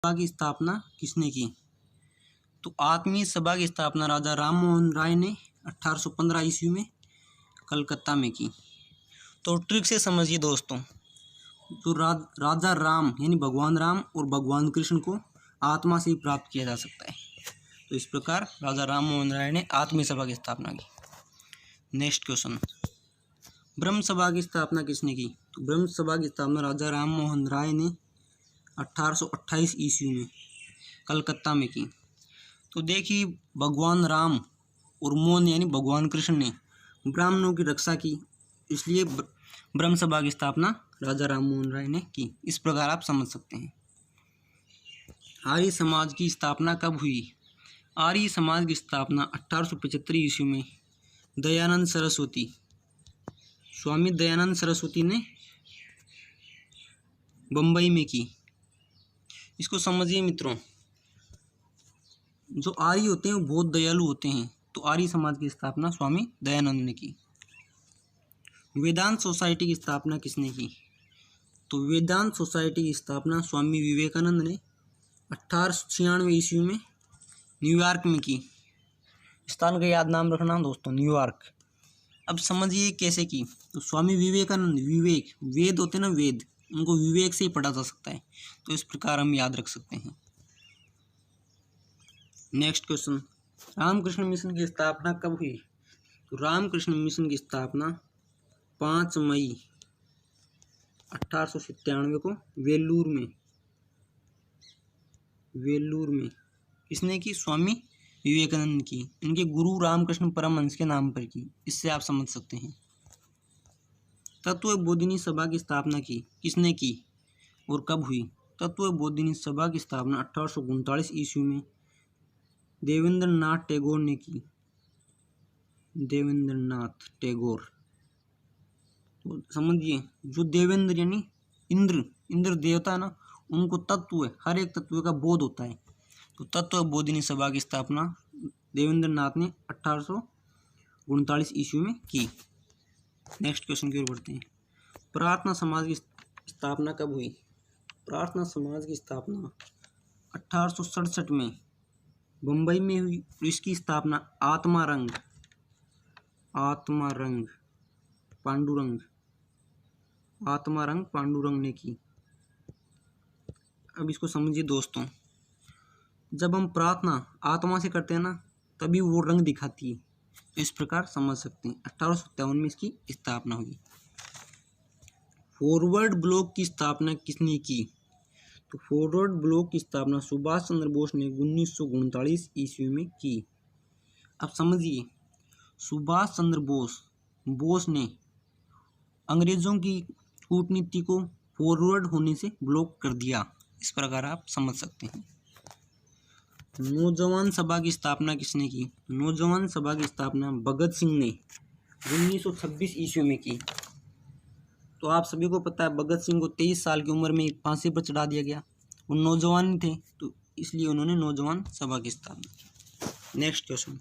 सभा की स्थापना किसने की? तो आत्मीय सभा की स्थापना राजा राम मोहन राय ने 1815 ईस्वी में कलकत्ता में की। तो ट्रिक से समझिए दोस्तों, तो राजा राम यानी भगवान राम और भगवान कृष्ण को आत्मा से ही प्राप्त किया जा सकता है। तो इस प्रकार राजा राम मोहन राय ने आत्मीय सभा की स्थापना की। नेक्स्ट क्वेश्चन, ब्रह्म सभा की स्थापना किसने की? तो ब्रह्म सभा की स्थापना राजा राम मोहन राय ने 1828 ईस्वी में कलकत्ता में की। तो देखिए, भगवान राम और मोहन यानी भगवान कृष्ण ने ब्राह्मणों की रक्षा की, इसलिए ब्रह्म सभा की स्थापना राजा राम मोहन राय ने की। इस प्रकार आप समझ सकते हैं। आर्य समाज की स्थापना कब हुई? आर्य समाज की स्थापना 1875 ईस्वी में दयानंद सरस्वती, स्वामी दयानंद सरस्वती ने बम्बई में की। इसको समझिए मित्रों, जो आर्य होते हैं वो बहुत दयालु होते हैं, तो आर्य समाज की स्थापना स्वामी दयानंद ने की। वेदांत सोसाइटी की स्थापना किसने की? तो वेदांत सोसाइटी की स्थापना स्वामी विवेकानंद ने 1896 ईस्वी में न्यूयॉर्क में की। स्थान का याद नाम रखना दोस्तों, न्यूयॉर्क। अब समझिए कैसे की। तो स्वामी विवेकानंद, विवेक, वेद होते हैं ना, वेद, उनको विवेक से ही पढ़ा जा सकता है, तो इस प्रकार हम याद रख सकते हैं। नेक्स्ट क्वेश्चन, रामकृष्ण मिशन की स्थापना कब हुई? तो रामकृष्ण मिशन की स्थापना 5 मई 1897 को वेल्लूर में किसने की? स्वामी विवेकानंद की, इनके गुरु रामकृष्ण परमहंस के नाम पर की। इससे आप समझ सकते हैं। तत्व बोधिनी सभा की स्थापना की किसने की और कब हुई? तत्व बोधिनी सभा की स्थापना 1839 ईस्वी में देवेंद्र नाथ टैगोर ने की। देवेंद्र नाथ टैगोर, तो समझिए, जो देवेंद्र यानी इंद्र देवता है ना, उनको तत्व, हर एक तत्व का बोध होता है। तो तत्व बोधिनी सभा की स्थापना देवेंद्र नाथ ने 1839 ईस्वी में की। नेक्स्ट क्वेश्चन की ओर बढ़ते हैं। प्रार्थना समाज की स्थापना कब हुई? प्रार्थना समाज की स्थापना 1867 में बम्बई में हुई। इसकी स्थापना आत्मारंग पांडुरंग ने की। अब इसको समझिए दोस्तों, जब हम प्रार्थना आत्मा से करते हैं ना, तभी वो रंग दिखाती है। तो इस प्रकार समझ सकते हैं। 1857 में इसकी स्थापना हुई। फॉरवर्ड ब्लॉक की स्थापना किसने की? तो फॉरवर्ड ब्लॉक की स्थापना सुभाष चंद्र बोस ने 1939 ईस्वी में की। अब समझिए, सुभाष चंद्र बोस ने अंग्रेजों की कूटनीति को फॉरवर्ड होने से ब्लॉक कर दिया। इस प्रकार आप समझ सकते हैं। नौजवान सभा की स्थापना किसने की? नौजवान सभा की स्थापना भगत सिंह ने 1926 ईस्वी में की। तो आप सभी को पता है, भगत सिंह को 23 साल की उम्र में फांसी पर चढ़ा दिया गया। वो नौजवान थे, तो इसलिए उन्होंने नौजवान सभा की स्थापना की। नेक्स्ट क्वेश्चन,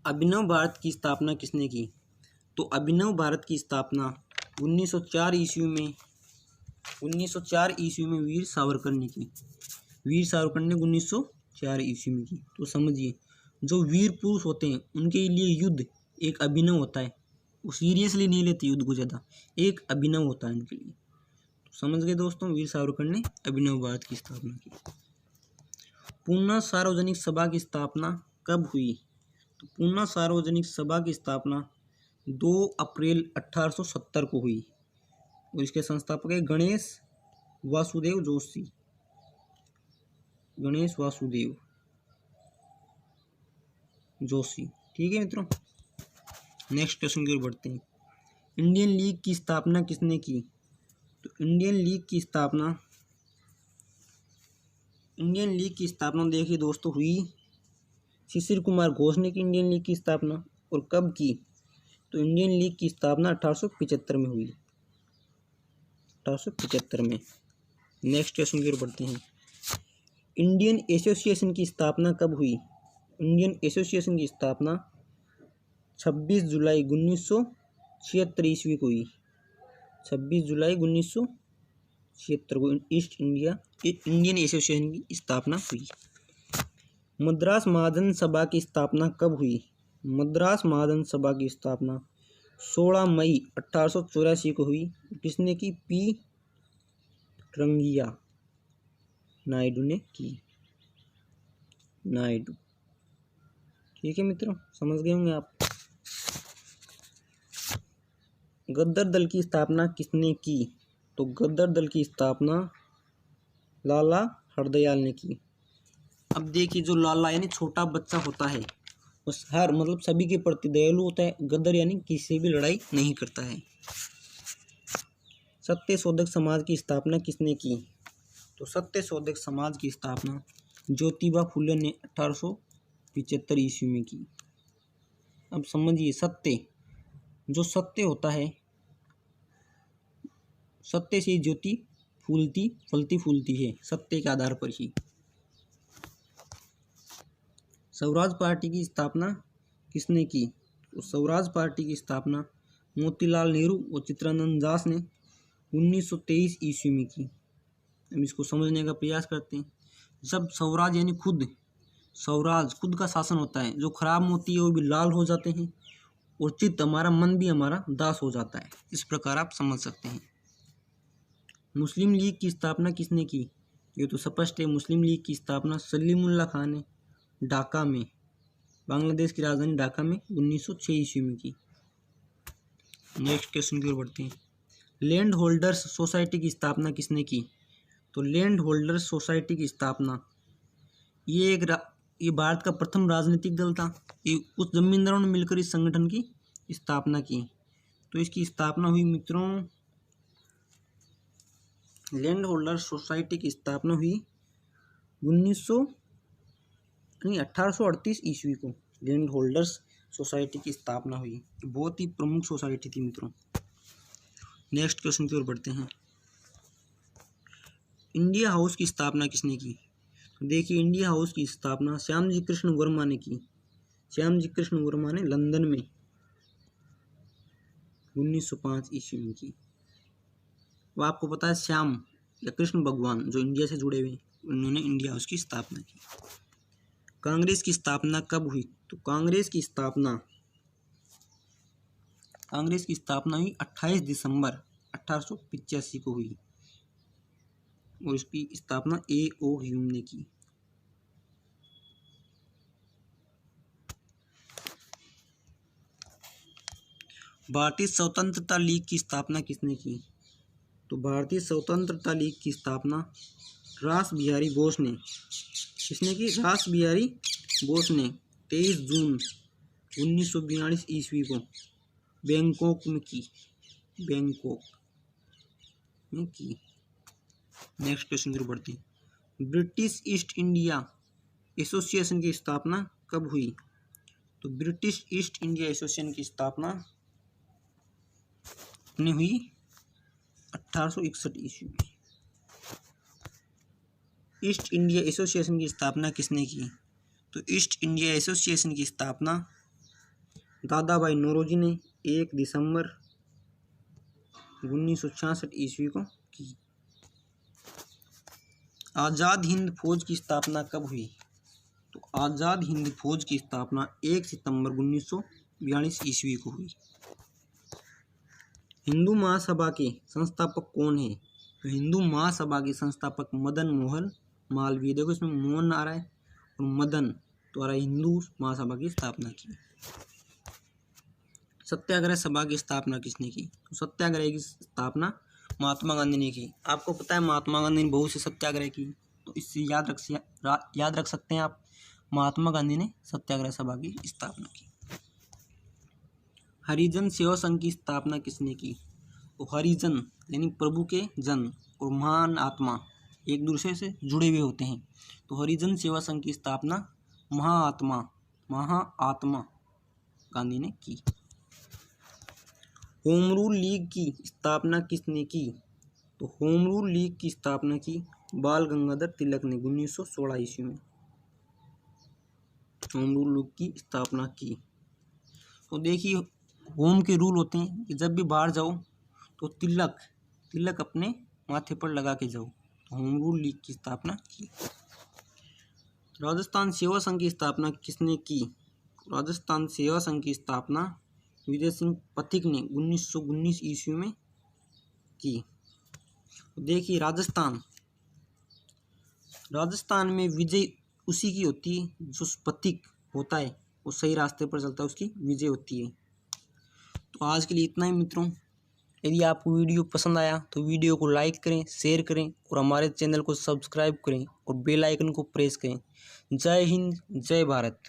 अभिनव भारत की स्थापना किसने की? तो अभिनव भारत की स्थापना 1904 ईस्वी में वीर सावरकर ने की। वीर सावरकर ने 1904 ईस्वी में की। तो समझिए, जो वीर पुरुष होते हैं उनके लिए युद्ध एक अभिनव होता है। वो सीरियसली नहीं लेते युद्ध को ज़्यादा, एक अभिनव होता है उनके लिए। तो समझ गए दोस्तों, वीर सावरकर ने अभिनव भारत की स्थापना की। पूना सार्वजनिक सभा की स्थापना कब हुई? तो पूना सार्वजनिक सभा की स्थापना 2 अप्रैल 1870 को हुई और इसके संस्थापक है गणेश वासुदेव जोशी। ठीक है मित्रों। नेक्स्ट क्वेश्चन की ओर बढ़ते हैं। इंडियन लीग की स्थापना किसने की? तो इंडियन लीग की स्थापना देखिए दोस्तों, हुई शिशिर कुमार घोष ने की इंडियन लीग की स्थापना। और कब की? तो इंडियन लीग की स्थापना 1875 में हुई। 1875 में। नेक्स्ट क्वेश्चन की ओर बढ़ते हैं। इंडियन एसोसिएशन की स्थापना कब हुई? इंडियन एसोसिएशन की स्थापना 26 जुलाई 1976 ईस्वी को हुई। 26 जुलाई 1976 को ईस्ट इंडिया इंडियन एसोसिएशन की स्थापना हुई। मद्रास महाजन सभा की स्थापना कब हुई? मद्रास महाजन सभा की स्थापना 16 मई 1884 को हुई। किसने की? पी रंगिया नायडू ने की। नायडू। ठीक है मित्रों, समझ गए होंगे आप। गद्दर दल की स्थापना किसने की? तो गद्दर दल की स्थापना लाला हरदयाल ने की। अब देखिए, जो लाला यानी छोटा बच्चा होता है उस हर मतलब सभी के प्रति दयालु होता है। गद्दर यानी किसी भी लड़ाई नहीं करता है। सत्य शोधक समाज की स्थापना किसने की? तो सत्य शोधक समाज की स्थापना ज्योतिबा फुले ने 1875 ईस्वी में की। अब समझिए, सत्य, जो सत्य होता है, सत्य से ज्योति फूलती फलती फूलती है, सत्य के आधार पर ही। स्वराज पार्टी की स्थापना किसने की? तो स्वराज पार्टी की स्थापना मोतीलाल नेहरू और चित्तरंजन दास ने 1923 ईस्वी में की। हम इसको समझने का प्रयास करते हैं। जब स्वराज यानी खुद, स्वराज खुद का शासन होता है, जो खराब मोती है वो भी लाल हो जाते हैं और चित्त हमारा, मन भी हमारा दास हो जाता है। इस प्रकार आप समझ सकते हैं। मुस्लिम लीग की स्थापना किसने की? ये तो स्पष्ट है। मुस्लिम लीग की स्थापना सलीमुल्लाह खान ने ढाका में, बांग्लादेश की राजधानी ढाका में 1906 ईस्वी में की। नेक्स्ट क्वेश्चन की ओर बढ़ते हैं। लैंड होल्डर्स सोसाइटी की स्थापना किसने की? तो लैंड होल्डर्स सोसाइटी की स्थापना ये भारत का प्रथम राजनीतिक दल था। ये उस जमींदारों ने मिलकर इस संगठन की स्थापना की। तो इसकी स्थापना हुई मित्रों, लैंड होल्डर्स सोसाइटी की स्थापना हुई 1838 ईस्वी को। लैंड होल्डर्स सोसाइटी की स्थापना हुई। बहुत ही प्रमुख सोसाइटी थी मित्रों। नेक्स्ट क्वेश्चन की ओर बढ़ते हैं। इंडिया हाउस की स्थापना किसने की? देखिए, इंडिया हाउस की स्थापना श्यामजी कृष्ण वर्मा ने की। श्यामजी कृष्ण वर्मा ने लंदन में 1905 ईस्वी में की। वो आपको पता है, श्याम या कृष्ण भगवान जो इंडिया से जुड़े हुए, उन्होंने इंडिया हाउस की स्थापना की। कांग्रेस की स्थापना कब हुई? तो कांग्रेस की स्थापना हुई 28 दिसंबर 1885 को हुई और इसकी स्थापना A.O. ह्यूम ने की। भारतीय स्वतंत्रता लीग की स्थापना किसने की? तो भारतीय स्वतंत्रता लीग की स्थापना रास बिहारी बोस ने। किसने की? रास बिहारी बोस ने 23 जून 1942 ईस्वी को बैंकॉक में की। नेक्स्ट क्वेश्चन की बढ़ते हैं। ब्रिटिश ईस्ट इंडिया एसोसिएशन की स्थापना कब हुई? तो ब्रिटिश ईस्ट इंडिया एसोसिएशन की स्थापना हुई 1861 ईस्वी में। ईस्ट इंडिया एसोसिएशन की स्थापना किसने की? तो ईस्ट इंडिया एसोसिएशन की स्थापना दादा भाई नौरोजी ने 1 दिसंबर 1966 ईस्वी को की। आज़ाद हिंद फौज की स्थापना कब हुई? तो आज़ाद हिंद फौज की स्थापना 1 सितंबर 1942 ईस्वी को हुई। हिंदू महासभा के संस्थापक कौन है? तो हिंदू महासभा के संस्थापक मदन मोहन मालवीय। देखो, इसमें मोहन आ रहा है और मदन द्वारा हिंदू महासभा की स्थापना की। सत्याग्रह सभा की स्थापना किसने की? तो सत्याग्रह की स्थापना महात्मा गांधी ने की। आपको पता है, महात्मा गांधी ने बहुत से सत्याग्रह की, तो इससे याद रख सकते हैं आप, महात्मा गांधी ने सत्याग्रह सभा की स्थापना की। हरिजन सेवा संघ की स्थापना किसने की? तो हरिजन यानी प्रभु के जन और महान आत्मा एक दूसरे से जुड़े हुए होते हैं। तो हरिजन सेवा संघ की स्थापना महाआत्मा गांधी ने की। होम रूल लीग की स्थापना किसने की? तो होम रूल लीग की स्थापना की बाल गंगाधर तिलक ने 1916 ईस्वी में होम रूल लीग की स्थापना की। तो देखिए, होम के रूल होते हैं कि जब भी बाहर जाओ तो तिलक अपने माथे पर लगा के जाओ। होम रूल लीग की स्थापना की। राजस्थान सेवा संघ की स्थापना किसने की? राजस्थान सेवा संघ की स्थापना विजय सिंह पथिक ने 1919 ईस्वी में की। देखिए राजस्थान में विजय उसी की होती है जो पथिक होता है वो सही रास्ते पर चलता है, उसकी विजय होती है। तो आज के लिए इतना ही मित्रों। यदि आपको वीडियो पसंद आया तो वीडियो को लाइक करें, शेयर करें और हमारे चैनल को सब्सक्राइब करें और बेल आइकन को प्रेस करें। जय हिंद, जय भारत।